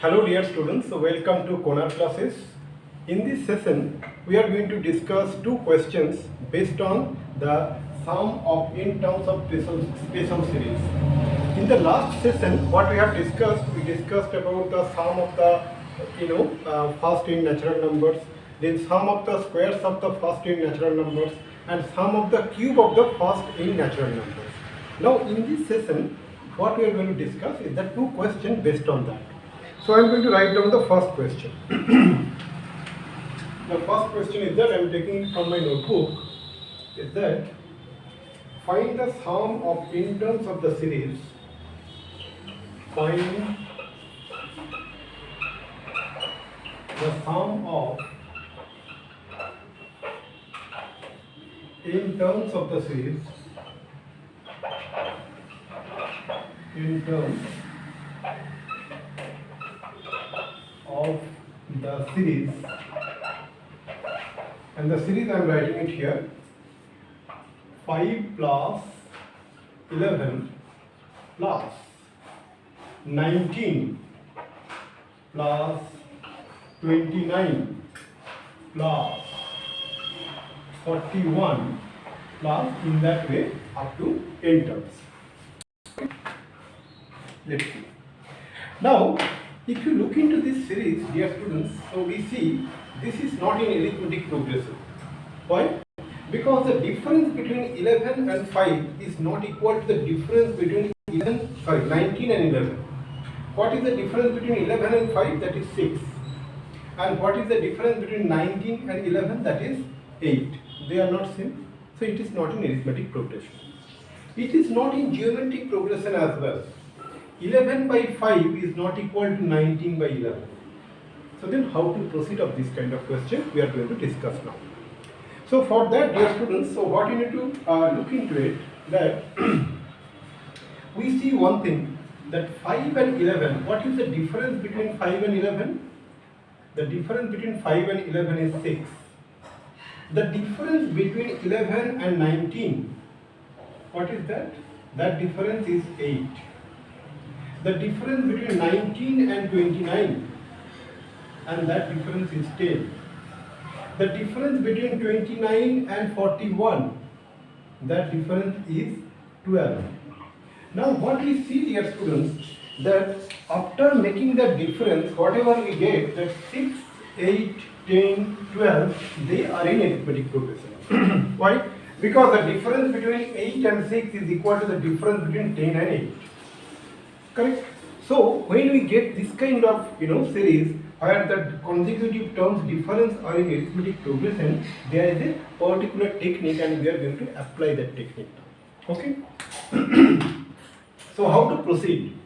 Hello dear students, so welcome to Corner classes. In this session, we are going to discuss two questions based on the sum of in terms of special series. In the last session, what we have discussed, we discussed about the sum of the first in natural numbers, then sum of the squares of the first in natural numbers, and sum of the cube of the first in natural numbers. Now in this session, what we are going to discuss is the two questions based on that. So I am going to write down the first question. The first question is that I am taking it from my notebook, is that find the sum of in terms of the series. Find the sum of in terms of the series in terms of the series, and the series I am writing it here, 5 plus 11 plus 19 plus 29 plus 41 plus in that way up to n terms. Let's see. Now, if you look into this series, dear students, so we see this is not in arithmetic progression. Why? Because the difference between 11 and 5 is not equal to the difference between 19 and 11. What is the difference between 11 and 5? That is 6. And what is the difference between 19 and 11? That is 8. They are not same. So it is not in arithmetic progression. It is not in geometric progression as well. 11 by 5 is not equal to 19 by 11. So then how to proceed of this kind of question we are going to discuss now. So for that, dear students, so what you need to look into it, that we see one thing, that 5 and 11, what is the difference between 5 and 11? The difference between 5 and 11 is 6. The difference between 11 and 19, what is that? That difference is 8. The difference between 19 and 29, and that difference is 10. The difference between 29 and 41, that difference is 12. Now what we see, dear students, that after making the difference, whatever we get, that 6, 8, 10, 12, they are in arithmetic progression. Why? Because the difference between 8 and 6 is equal to the difference between 10 and 8. Correct? So when we get this kind of series where the consecutive terms difference are in arithmetic progression, there is a particular technique and we are going to apply that technique now. Okay? So how to proceed?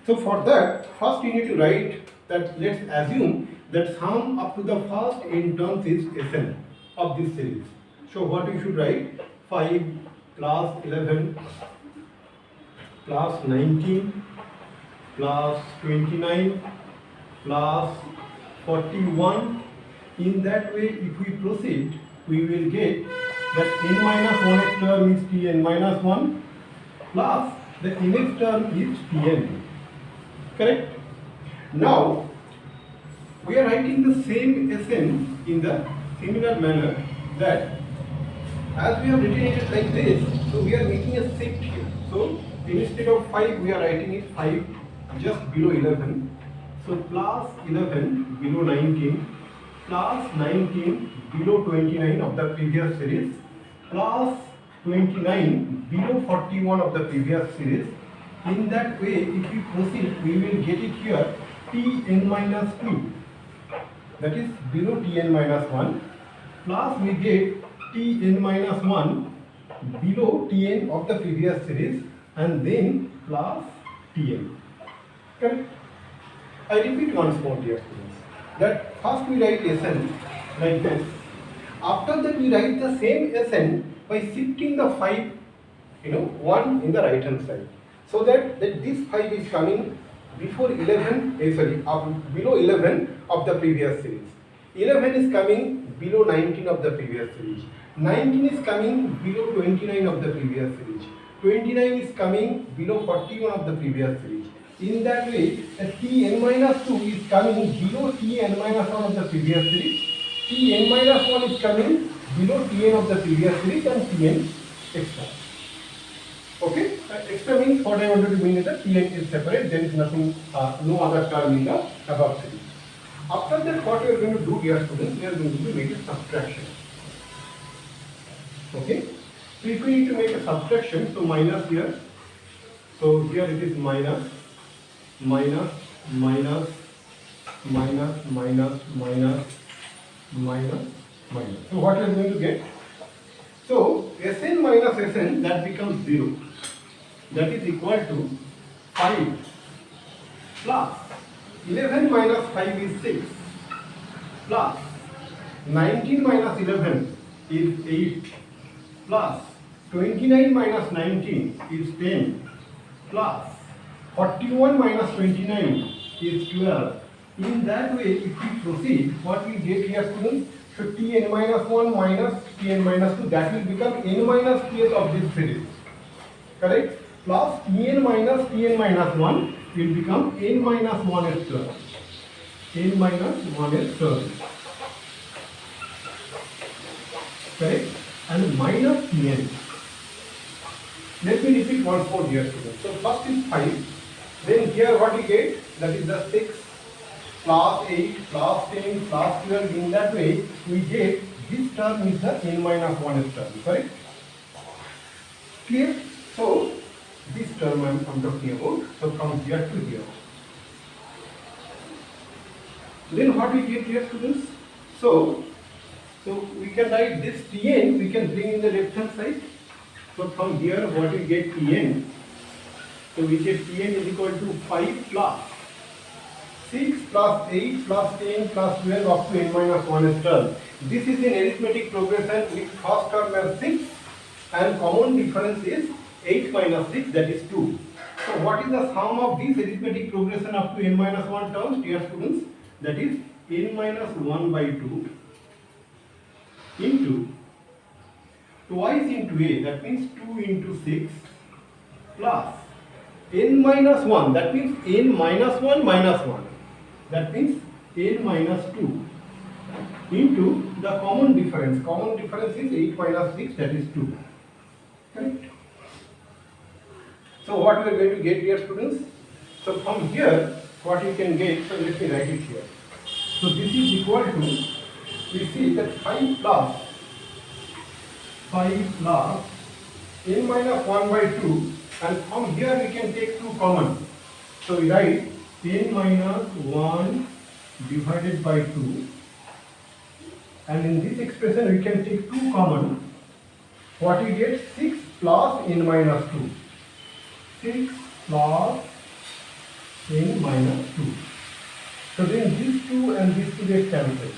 So for that, first you need to write that, let's assume that sum up to the first n terms is Sn of this series. So what we should write? 5 plus 11 plus 19 plus 29 plus 41. In that way, if we proceed, we will get that n minus 1th term is Tn minus 1 plus the nth term is Tn. Correct? Now, we are writing the same Sn in the similar manner, that as we have written it like this, so we are making a shift here. So instead of 5, we are writing it 5 just below 11. So plus 11 below 19 plus 19 below 29 of the previous series plus 29 below 41 of the previous series. In that way, if we proceed, we will get it here Tn minus 2, that is below Tn minus 1, plus we get Tn minus 1 below Tn of the previous series, and then plus Tn. Correct? I repeat once more, dear students, that first we write Sn like this. After that we write the same Sn by shifting the 5, 1 in the right hand side. So that this 5 is coming before 11, below 11 of the previous series. 11 is coming below 19 of the previous series. 19 is coming below 29 of the previous series. 29 is coming below 41 of the previous series. In that way, Tn minus 2 is coming below Tn minus 1 of the previous series. Tn minus 1 is coming below Tn of the previous series and Tn extra. Okay? Extra means what I wanted to mean is that Tn is separate, there is nothing, no other term in the above series. After that, what we are going to do, dear students, we are going to make a subtraction. Okay? So if we need to make a subtraction, so minus here. So here it is minus, minus, minus, minus, minus, minus, minus, minus. So what we are going to get? So Sn minus Sn, that becomes 0. That is equal to 5 plus 11 minus 5 is 6 plus 19 minus 11 is 8 plus 29 minus 19 is 10 plus 41 minus 29 is 12. In that way, if we proceed, what we get here, students? So Tn minus 1 minus Tn minus 2, that will become n minus kth of this series. Correct? Plus Tn minus Tn minus 1 will become n minus 1 is 12. N minus 1 is 12. Correct? And minus Tn. Let me repeat once more, dear students. So first is 5. Then here what we get? That is the 6 plus 8 plus 10 plus 12. In that way, we get this term is the n minus 1 term. Correct? Clear? So this term I am talking about. So from here to here. Then what we get here, students? So we can write this Tn, we can bring in the left hand side. So from here what we get Tn? So we get Tn is equal to 5 plus 6 plus 8 plus 10 plus 12 up to n minus 1 is 12. This is in arithmetic progression with first term as 6 and common difference is 8 minus 6, that is 2. So what is the sum of this arithmetic progression up to n minus 1 terms, dear students? That is n minus 1 by 2 into twice into a, that means 2 into 6 plus n minus 1, that means n minus 1 minus 1, that means n minus 2 into the common difference. Common difference is 8 minus 6, that is 2. Correct? So what we are going to get here, students? So from here what you can get, so let me write it here. So this is equal to, we see that 5 plus n minus 1 by 2, and from here we can take 2 common. So we write n minus 1 divided by 2, and in this expression we can take 2 common. What we get? 6 plus n minus 2. 6 plus n minus 2. So then these 2 and these 2 get cancelled.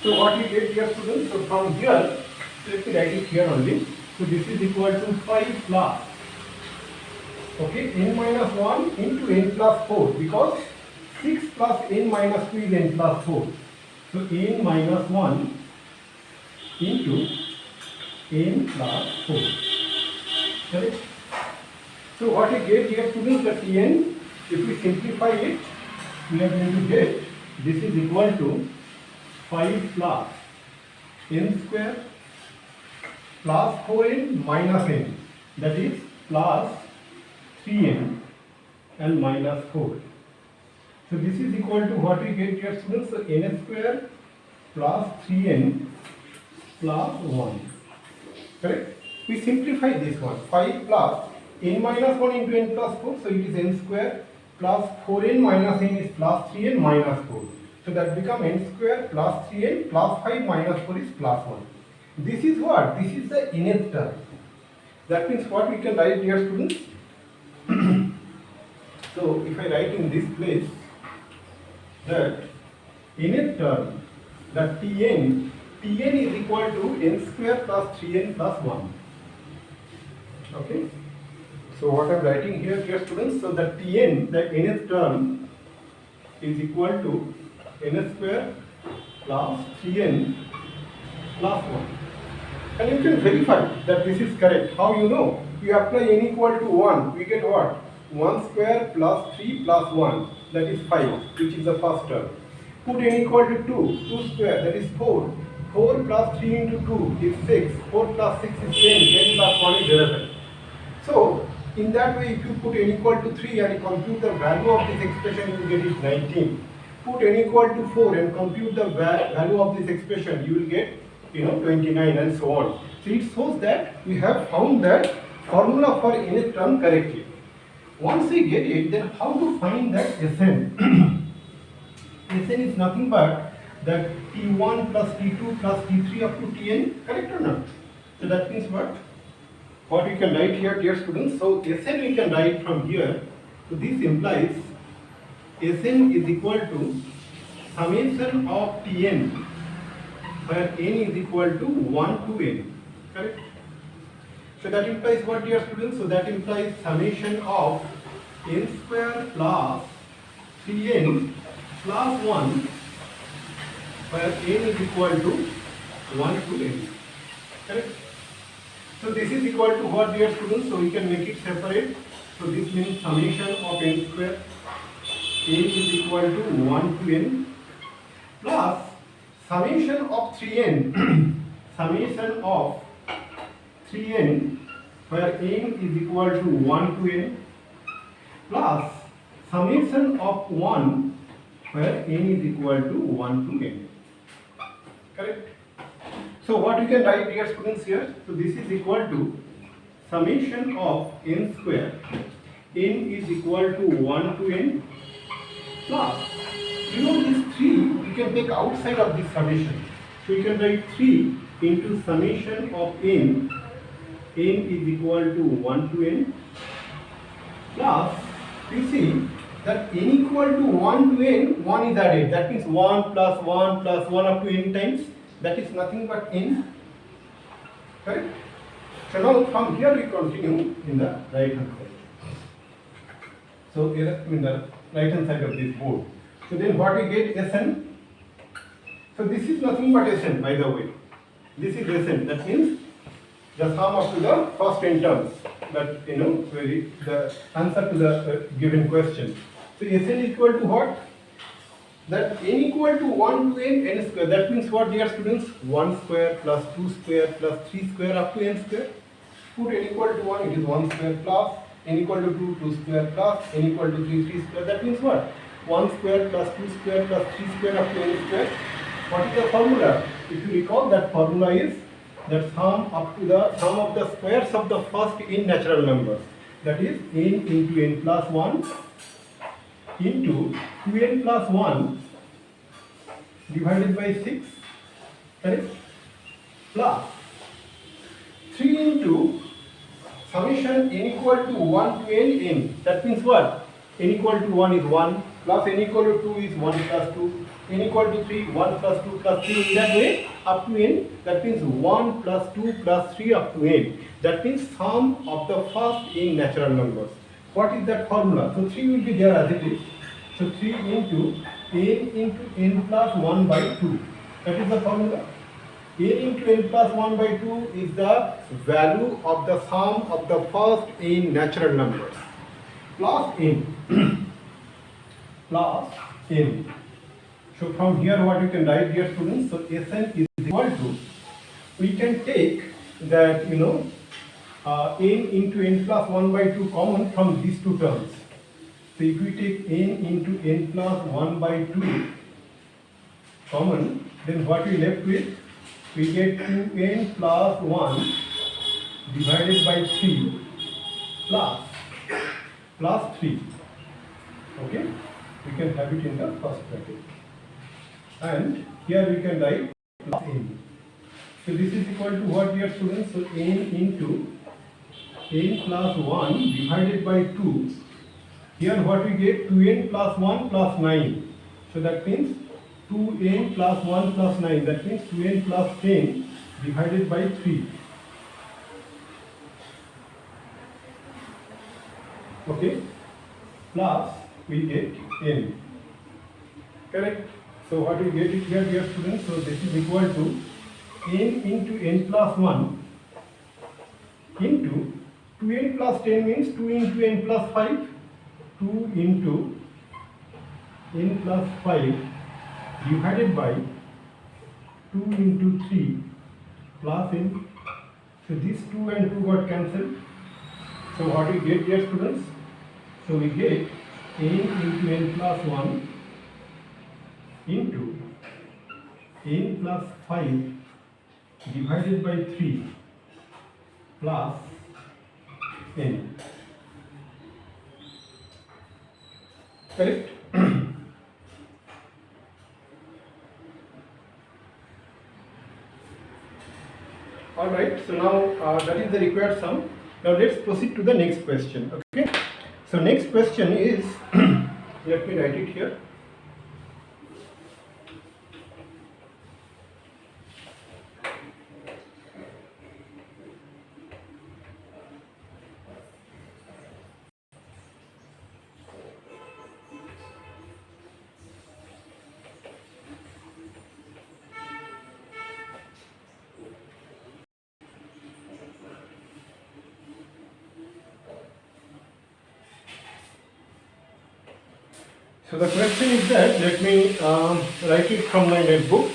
So what we get here, students? So from here, let me write it here only. So this is equal to 5 plus, okay, n minus 1 into n plus 4, because 6 plus n minus 2 is n plus 4. So n minus 1 into n plus 4. Correct? So what we get here, students, the Tn, if we simplify it, we are going to get this is equal to 5 plus n square plus 4n minus n, that is plus 3n and minus 4. So this is equal to what we get here, students? So n square plus 3n plus 1. Correct? We simplify this one. 5 plus n minus 1 into n plus 4, so it is n square plus 4n minus n is plus 3n minus 4. So that becomes n square plus 3n plus 5 minus 4 is plus 1. This is what? This is the nth term. That means what we can write here, students? So if I write in this place that nth term, that Tn is equal to n square plus 3n plus 1. Okay? So what I am writing here, dear students, so the Tn, the nth term is equal to n square plus 3n plus 1. And you can verify that this is correct. How you know? You apply n equal to 1, we get what? 1 square plus 3 plus 1, that is 5, which is the first term. Put n equal to 2, 2 square, that is 4. 4 plus 3 into 2 is 6, 4 plus 6 is 10, 10 plus 1 is 11. So, in that way, if you put n equal to 3 and compute the value of this expression, you will get it 19. Put n equal to 4 and compute the value of this expression, you will get 29 and so on. So it shows that we have found that formula for nth term correctly. Once we get it, then how to find that Sn? Sn is nothing but that T1 plus T2 plus T3 up to Tn, correct or not? So that means what? What we can write here, dear students? So Sn we can write from here. So this implies Sn is equal to summation of Tn, where n is equal to 1 to n, correct? So that implies what, dear students? So that implies summation of n square plus 3n plus 1, where n is equal to 1 to n, correct? So this is equal to what, dear students? So we can make it separate. So this means summation of n square, n is equal to 1 to n, plus summation of 3n, summation of 3n, where n is equal to 1 to n, plus summation of 1, where n is equal to 1 to n, correct? So what we can write, dear students, here? So this is equal to summation of n square, n is equal to 1 to n, plus, this 3 you can take outside of this summation. So you can write 3 into summation of n is equal to 1 to n, plus, you see that n equal to 1 to n, 1 is added. That means 1 plus 1 plus 1 up to n times. That is nothing but n, correct? So now from here we continue in the right hand side. So here in the right hand side of this board. So then what we get, Sn? So this is nothing but Sn, by the way. This is Sn. That means the sum up to the first n terms. That the answer to the given question. So Sn equal to what? That n equal to 1 to n square. That means what, dear students? 1 square plus 2 square plus 3 square up to n square. Put n equal to 1, it is 1 square, plus n equal to 2, 2 square, plus n equal to 3, 3 square. That means what? 1 square plus 2 square plus 3 square up to n square. What is the formula? If you recall, that formula is that sum up to the sum of the squares of the first n natural numbers. That is n into n plus 1 into 2n plus 1 divided by 6, correct? Plus 3 into summation n equal to 1 to n. That means what? N equal to 1 is 1, plus n equal to 2 is 1 plus 2, n equal to 3, 1 plus 2 plus 3, in that way up to n. That means 1 plus 2 plus 3 up to n. That means sum of the first n natural numbers. What is that formula? So 3 will be there as it is. So 3 into n plus 1 by 2. That is the formula. n into n plus 1 by 2 is the value of the sum of the first n natural numbers. Plus n. Plus n. So from here what you can write, dear students? So Sn is equal to, we can take that n into n plus 1 by 2 common from these two terms. So if we take n into n plus 1 by 2 common, then what we left with? We get 2n plus 1 divided by 3 plus 3. Okay? We can have it in the first bracket. And here we can write plus n. So this is equal to what, dear students? So n into n plus 1 divided by 2. Here what we get? 2n plus 1 plus 9. So that means 2n plus 1 plus 9. That means 2n plus 10 divided by 3. Okay? Plus we get n. Correct? So what we get it here, dear students? So this is equal to n into n plus 1 into 2n plus 10 means 2 into n plus 5. 2 into n plus 5 divided by 2 into 3 plus n. So this 2 and 2 got cancelled. So what we get, dear students? So we get n into n plus 1 into n plus 5 divided by 3 plus n. Correct? Alright, so now that is the required sum. Now let's proceed to the next question. Okay, so next question is let me write it here. So the question is that, let me write it from my notebook.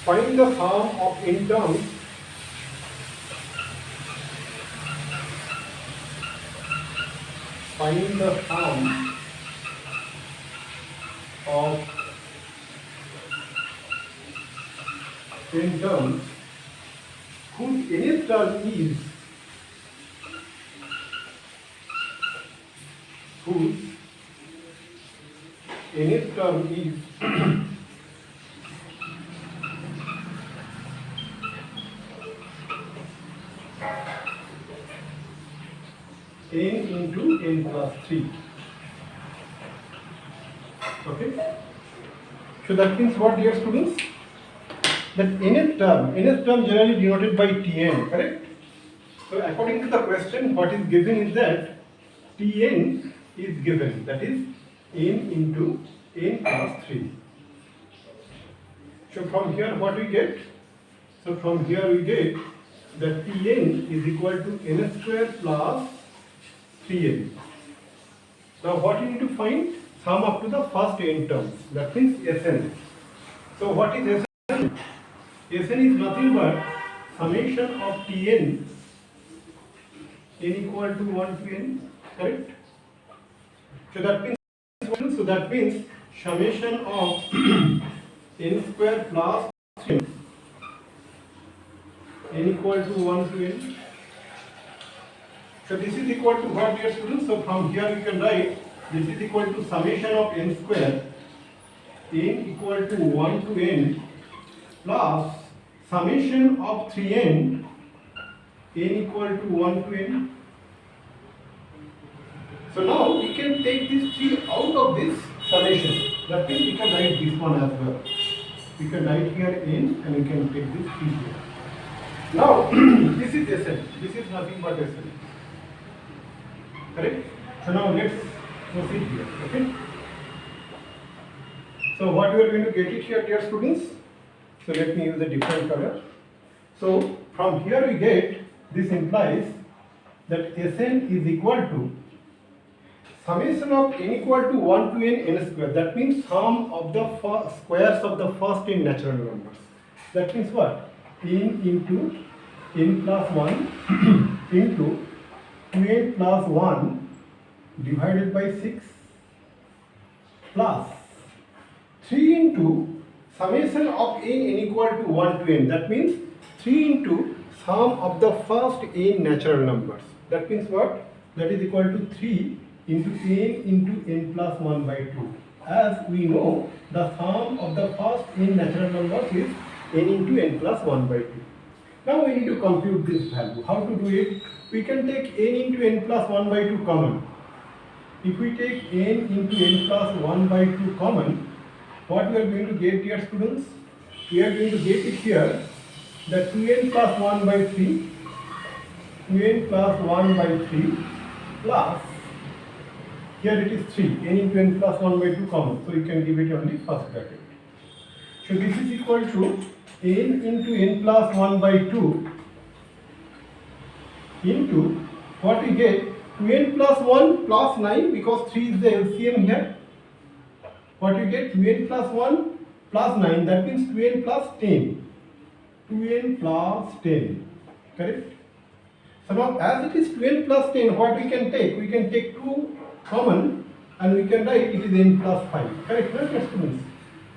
Find the sum of n terms find the sum of n terms whose nth term is nth term is n into n plus 3. Okay. So that means what, dear students? That nth term generally denoted by Tn, correct? So according to the question, what is given is that Tn is given, that is n into n plus 3. So from here what we get? So from here we get that Tn is equal to n square plus 3n. Now what you need to find? Sum up to the first n terms, that means Sn. So what is Sn? Sn is nothing but summation of Tn n equal to 1 to n, correct? So that means summation of n square plus 3 n equal to 1 to n. So this is equal to what, dear students? So from here we can write this is equal to summation of n square n equal to 1 to n plus summation of 3n n equal to 1 to n. So now we can take this 3 out of this summation. That means we can write this one as well. We can write here n and we can take this 3 here. Now this is Sn. This is nothing but Sn. Correct? So now let's proceed here. Okay? So what we are going to get it here, dear students? So let me use a different color. So from here we get, this implies that Sn is equal to summation of n equal to 1 to n square. That means sum of the squares of the first n natural numbers. That means what? n into n plus 1 into 2n plus 1 divided by 6 plus 3 into summation of n equal to 1 to n. That means 3 into sum of the first n natural numbers. That means what? That is equal to 3 into n plus 1 by 2. As we know, the sum of the first n natural numbers is n into n plus 1 by 2. Now we need to compute this value. How to do it? We can take n into n plus 1 by 2 common. If we take n into n plus 1 by 2 common, what we are going to get, dear students? We are going to get it here that 2n plus 1 by 3, 2n plus 1 by 3 plus, here it is 3, n into n plus 1 by 2 common, so you can give it on the first bracket. So this is equal to n into n plus 1 by 2 into what we get 2n plus 1 plus 9 because 3 is the LCM here. What we get 2n plus 1 plus 9, that means 2n plus 10. 2n plus 10, correct? So now as it is 2n plus 10, what we can take? We can take 2 common and we can write it is n plus 5, correct? No, students?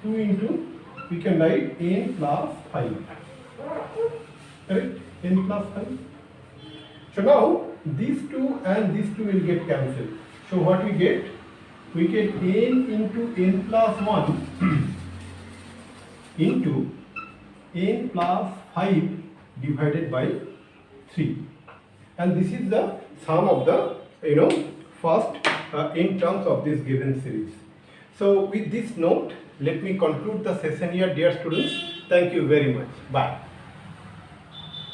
2 into, we can write n plus 5, correct? N plus 5. So now these two and these two will get cancelled. So what we get? We get n into n plus 1 into n plus 5 divided by 3. And this is the sum of the first in terms of this given series. So with this note, let me conclude the session here, dear students. Thank you very much. Bye.